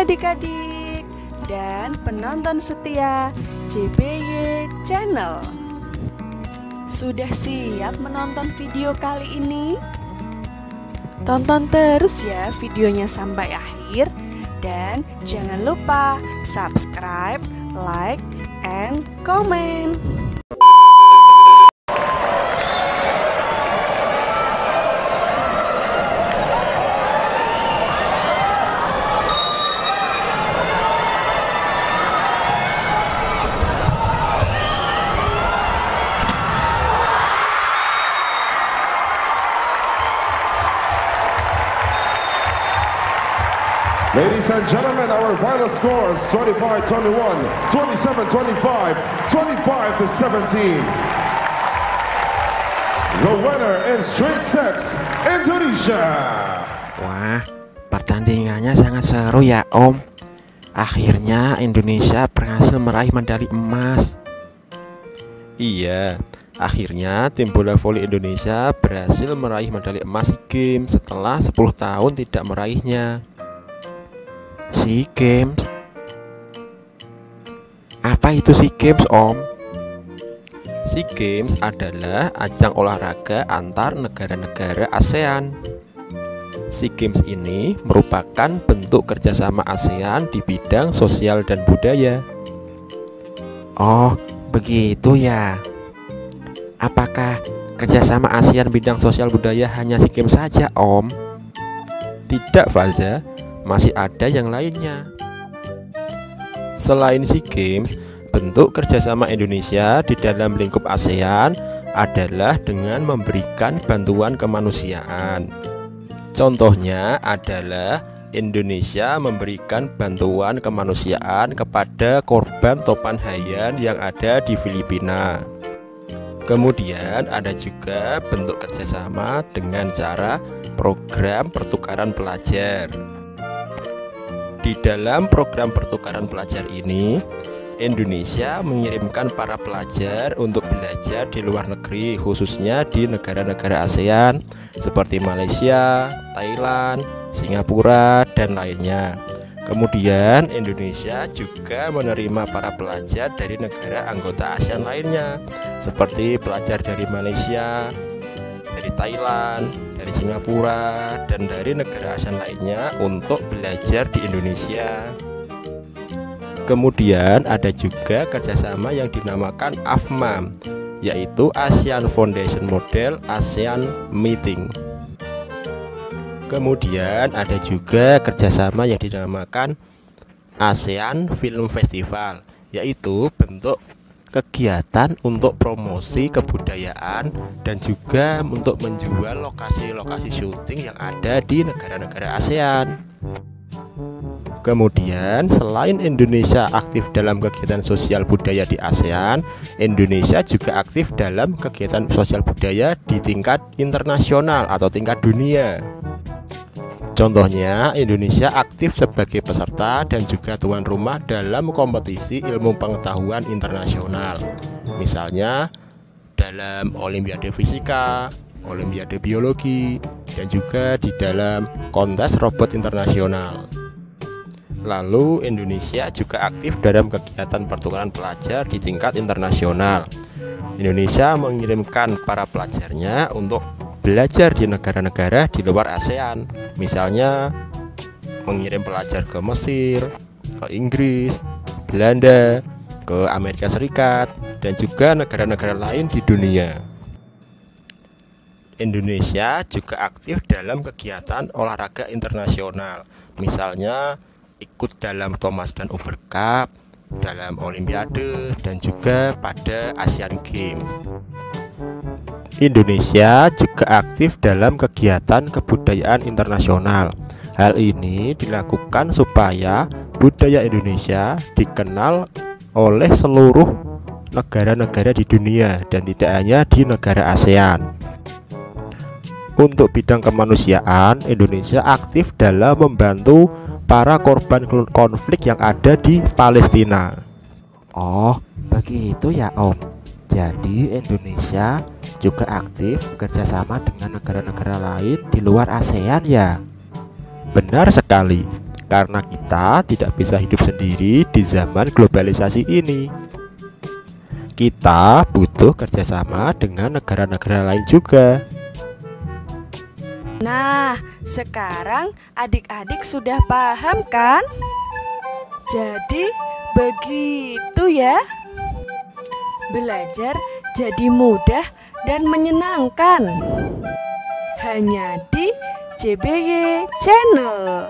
adik-adik dan penonton setia JBY Channel. Sudah siap menonton video kali ini? Tonton terus ya videonya sampai akhir. Dan jangan lupa subscribe, like, and comment. Ladies and gentlemen, our final scores 25-21, 27-25, 25-17. The winner in straight sets, Indonesia. Wah, pertandingannya sangat seru ya Om. Akhirnya Indonesia berhasil meraih medali emas. Iya, akhirnya tim bola voli Indonesia berhasil meraih medali emas SEA Games setelah 10 tahun tidak meraihnya. SEA Games? Apa itu SEA Games, Om? SEA Games adalah ajang olahraga antar negara-negara ASEAN. SEA Games ini merupakan bentuk kerjasama ASEAN di bidang sosial dan budaya. Oh, begitu ya. Apakah kerjasama ASEAN bidang sosial budaya hanya SEA Games saja, Om? Tidak, Faza. Masih ada yang lainnya. Selain SEA Games, bentuk kerjasama Indonesia di dalam lingkup ASEAN adalah dengan memberikan bantuan kemanusiaan. Contohnya adalah Indonesia memberikan bantuan kemanusiaan kepada korban topan Haiyan yang ada di Filipina. Kemudian ada juga bentuk kerjasama dengan cara program pertukaran pelajar. Di dalam program pertukaran pelajar ini, Indonesia mengirimkan para pelajar untuk belajar di luar negeri, khususnya di negara-negara ASEAN seperti Malaysia, Thailand, Singapura, dan lainnya. Kemudian Indonesia juga menerima para pelajar dari negara anggota ASEAN lainnya, seperti pelajar dari Malaysia, dari Thailand, dari Singapura, dan dari negara ASEAN lainnya untuk belajar di Indonesia. Kemudian ada juga kerjasama yang dinamakan AFMAM, yaitu ASEAN Foundation Model ASEAN Meeting. Kemudian ada juga kerjasama yang dinamakan ASEAN Film Festival, yaitu bentuk kegiatan untuk promosi kebudayaan dan juga untuk menjual lokasi-lokasi syuting yang ada di negara-negara ASEAN. Kemudian selain Indonesia aktif dalam kegiatan sosial budaya di ASEAN, Indonesia juga aktif dalam kegiatan sosial budaya di tingkat internasional atau tingkat dunia. Contohnya, Indonesia aktif sebagai peserta dan juga tuan rumah dalam kompetisi ilmu pengetahuan internasional. Misalnya dalam Olimpiade Fisika, Olimpiade Biologi, dan juga di dalam kontes robot internasional. Lalu Indonesia juga aktif dalam kegiatan pertukaran pelajar di tingkat internasional. Indonesia mengirimkan para pelajarnya untuk belajar di negara-negara di luar ASEAN. Misalnya mengirim pelajar ke Mesir, ke Inggris, Belanda, ke Amerika Serikat, dan juga negara-negara lain di dunia. Indonesia juga aktif dalam kegiatan olahraga internasional. Misalnya ikut dalam Thomas dan Uber Cup, dalam Olimpiade, dan juga pada Asian Games. Indonesia juga aktif dalam kegiatan kebudayaan internasional. Hal ini dilakukan supaya budaya Indonesia dikenal oleh seluruh negara-negara di dunia dan tidak hanya di negara ASEAN. Untuk bidang kemanusiaan, Indonesia aktif dalam membantu para korban konflik yang ada di Palestina. Oh, begitu ya Om. Jadi Indonesia juga aktif bekerjasama dengan negara-negara lain di luar ASEAN ya. Benar sekali. karena kita tidak bisa hidup sendiri di zaman globalisasi ini. Kita butuh kerjasama dengan negara-negara lain juga. Nah, sekarang adik-adik sudah paham kan? Jadi begitu ya. Belajar jadi mudah dan menyenangkan. Hanya di JBY Channel.